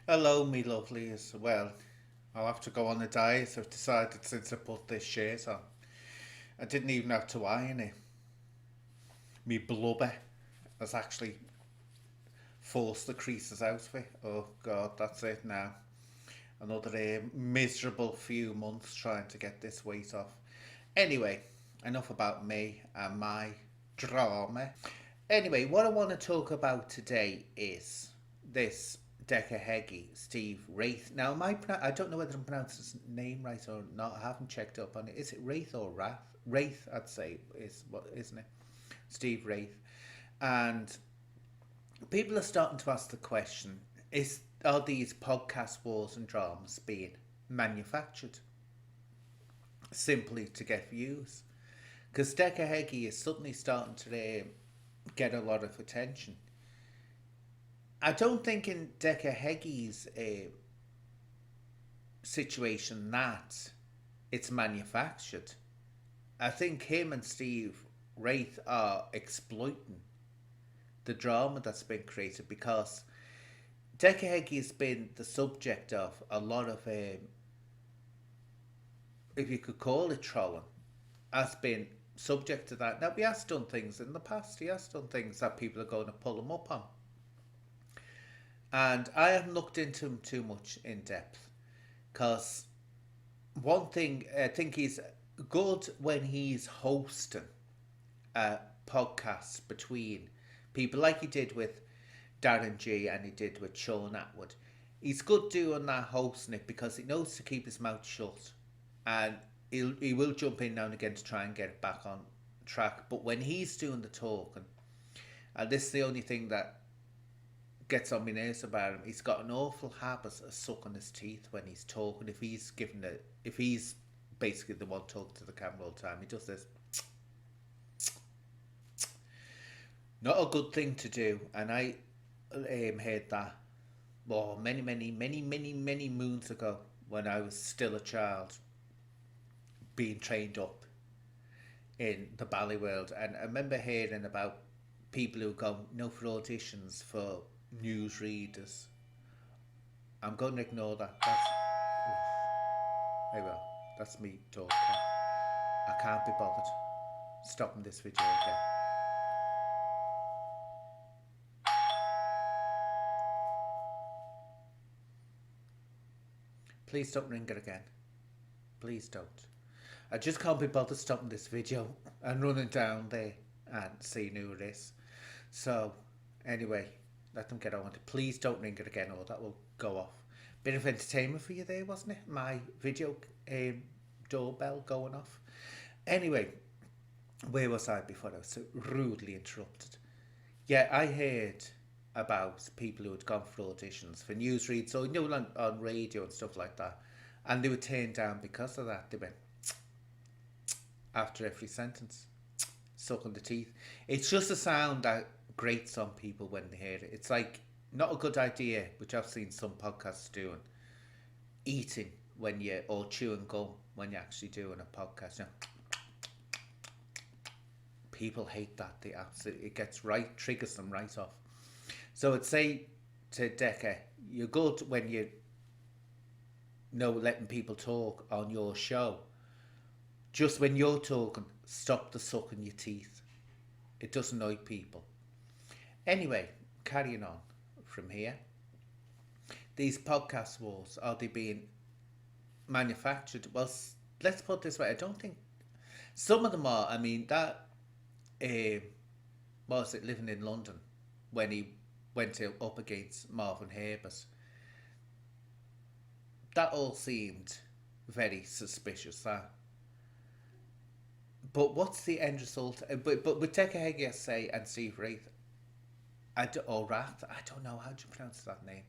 Hello, me lovelies. Well, I'll have to go on a diet. I've decided since I put this shirt on. I didn't even have to iron it. Me blubber has actually forced the creases out of it. Oh God, that's it now. Another miserable few months trying to get this weight off. Anyway, enough about me and my drama. Anyway, what I want to talk about today is this Decca Heggie, Steve Wraith. Now, I don't know whether I'm pronouncing his name right or not. I haven't checked up on it. Is it Wraith or Wrath? Wraith, I'd say, is what, isn't it? Steve Wraith. And people are starting to ask the question: are these podcast wars and dramas being manufactured simply to get views? Because Decca Heggie is suddenly starting to get a lot of attention. I don't think in Decca Heggie's situation that it's manufactured. I think him and Steve Wraith are exploiting the drama that's been created because Decca Heggie has been the subject of a lot of, if you could call it trolling, has been subject to that. Now, he has done things in the past, he has done things that people are going to pull him up on. And I haven't looked into him too much in depth because one thing I think he's good when he's hosting a podcast between people like he did with Darren G and he did with Sean Atwood. He's good doing that, hosting it, because he knows to keep his mouth shut, and he will jump in now and again to try and get it back on track. But when he's doing the talking, and this is the only thing that gets on my nerves about him, he's got an awful habit of sucking his teeth when he's talking. If he's basically the one talking to the camera all the time, he does this. Not a good thing to do, and I heard that many moons ago when I was still a child, being trained up in the ballet world, and I remember hearing about people who go for auditions for newsreaders. I'm going to ignore that. There we go. That's me talking. I can't be bothered stopping this video again. Please don't ring it again. Please don't. I just can't be bothered stopping this video and running down there and seeing who it is. So, anyway, let them get on with it. Please don't ring it again or that will go off. Bit of entertainment for you there, wasn't it? My video doorbell going off. Anyway, where was I before I was so rudely interrupted? Yeah, I heard about people who had gone for auditions for newsreads, so on radio and stuff like that, and they were turned down because of that. They went after every sentence, sucking the teeth. It's just a sound that grates on people when they hear it. It's like not a good idea, which I've seen some podcasts doing. Eating when you or chewing gum when you're actually doing a podcast. People hate that. They absolutely triggers them right off. So I'd say to Decca, you're good when you know letting people talk on your show. Just when you're talking, stop the sucking your teeth. It does annoy people. Anyway, carrying on from here. These podcast wars, are they being manufactured? Well, let's put it this way. I don't think some of them are. I mean, that was it living in London when he went up against Marvin Herbert. That all seemed very suspicious. But what's the end result? But with Decca Heggie, I say, and Steve Wraith, or Wrath, I don't know how to pronounce that name.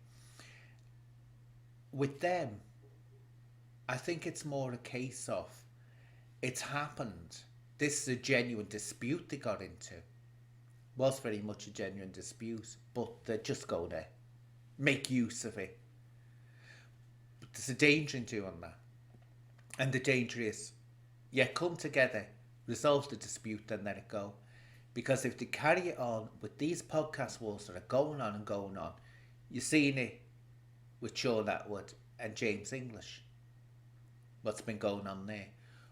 With them, I think it's more a case of it's happened. This is a genuine dispute they got into. Was very much a genuine dispute, but they're just going to make use of it. But there's a danger in doing that. And the danger is, come together, resolve the dispute, then let it go. Because if they carry it on with these podcast wars that are going on and going on, you're seeing it with Sean Atwood and James English. What's been going on there?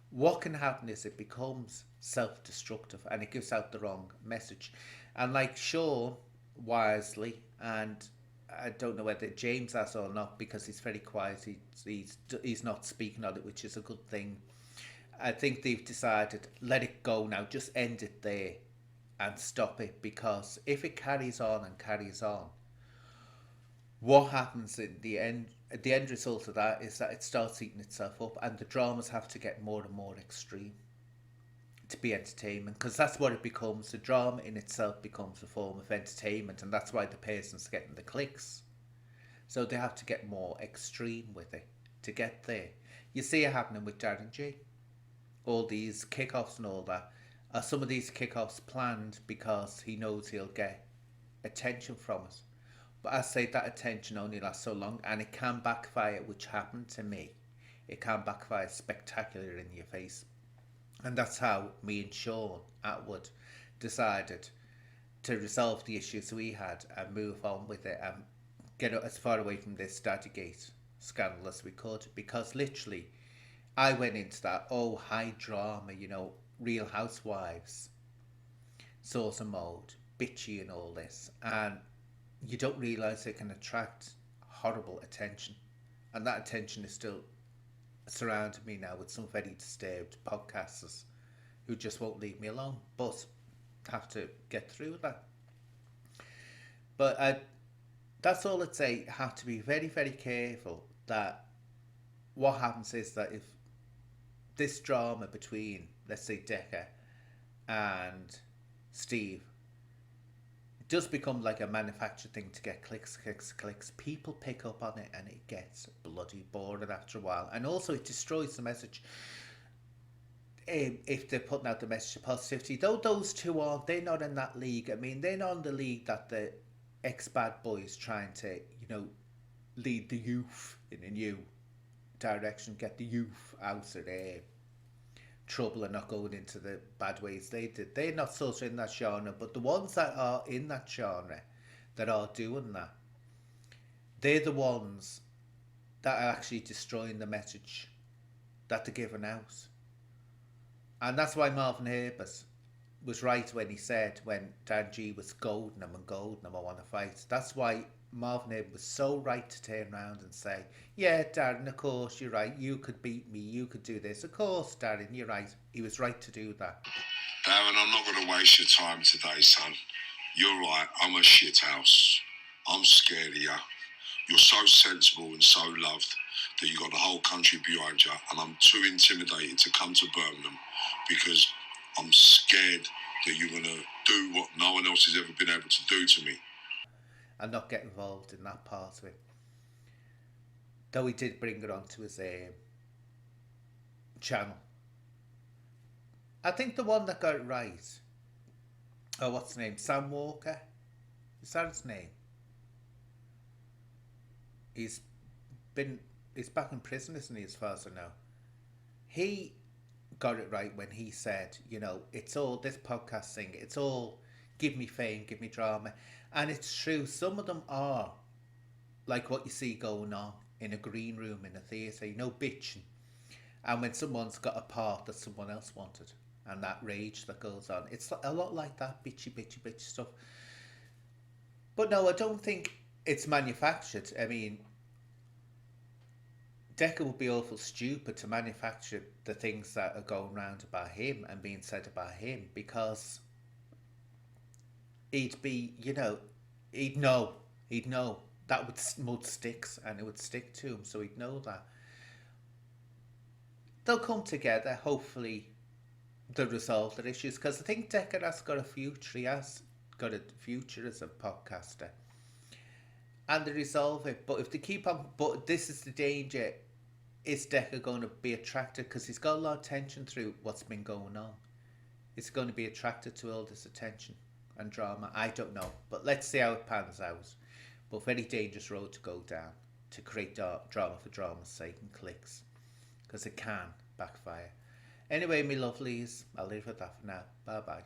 What can happen is it becomes self-destructive and it gives out the wrong message. And like Sean wisely, and I don't know whether James has or not because he's very quiet. He's not speaking on it, which is a good thing. I think they've decided let it go now, just end it there and stop it, because if it carries on and carries on, what happens in the end? The end result of that is that it starts eating itself up, and the dramas have to get more and more extreme to be entertainment, because that's what it becomes. The drama in itself becomes a form of entertainment, and that's why the person's getting the clicks. So they have to get more extreme with it to get there. You see it happening with Darren G. All these kickoffs and all that. Are some of these kickoffs planned because he knows he'll get attention from it? But I say that attention only lasts so long, and it can backfire, which happened to me. It can backfire spectacularly in your face. And that's how me and Sean Atwood decided to resolve the issues we had and move on with it and get as far away from this Daddygate scandal as we could. Because literally, I went into that, high drama, Real Housewives, source of mode, bitchy and all this. And you don't realise it can attract horrible attention. And that attention is still surrounding me now with some very disturbed podcasters who just won't leave me alone, but have to get through that. But that's all I'd say. Have to be very, very careful that what happens is that if this drama between, let's say, Decca and Steve does become like a manufactured thing to get clicks, people pick up on it and it gets bloody boring after a while. And also it destroys the message. If they're putting out the message of positivity, though those two aren't, they're not in that league. I mean, they're not in the league that the ex-bad boys trying to, lead the youth in a new direction, get the youth out of their trouble and not going into the bad ways they did. They're not sort of in that genre, but the ones that are in that genre that are doing that, they're the ones that are actually destroying the message that they're giving out. And that's why Marvin Herbert was right when he said, when Dan G was goading him, I want to fight. That's why Marvin Herbert was so right to turn around and say, yeah, Darren, of course, you're right. You could beat me. You could do this. Of course, Darren, you're right. He was right to do that. Darren, I'm not going to waste your time today, son. You're right. I'm a shithouse. I'm scared of you. You're so sensible and so loved that you got the whole country behind you, and I'm too intimidated to come to Birmingham because I'm scared that you're going to do what no one else has ever been able to do to me. And not get involved in that part of it. Though he did bring it onto his channel. I think the one that got it right, what's his name? Sam Walker? Is that his name? He's back in prison, isn't he, as far as I know? He got it right when he said, it's all this podcast thing, it's all give me fame, give me drama. And it's true, some of them are like what you see going on in a green room in a theatre, bitching. And when someone's got a part that someone else wanted, and that rage that goes on, it's a lot like that bitchy stuff. But no, I don't think it's manufactured. I mean, Decca would be awful stupid to manufacture the things that are going round about him and being said about him, because he'd be, he'd know that mud sticks and it would stick to him, so he'd know that. They'll come together, hopefully they'll resolve their issues, because I think Decca has got a future. He has got a future as a podcaster, and they resolve it. But if they keep on, but this is the danger, is Decca going to be attracted, because he's got a lot of attention through what's been going on? Is going to be attracted to all this attention and drama? I don't know, but let's see how it pans out. But very dangerous road to go down, to create drama for drama's sake and clicks, because it can backfire. Anyway, me lovelies, I'll leave it at that for now. Bye bye.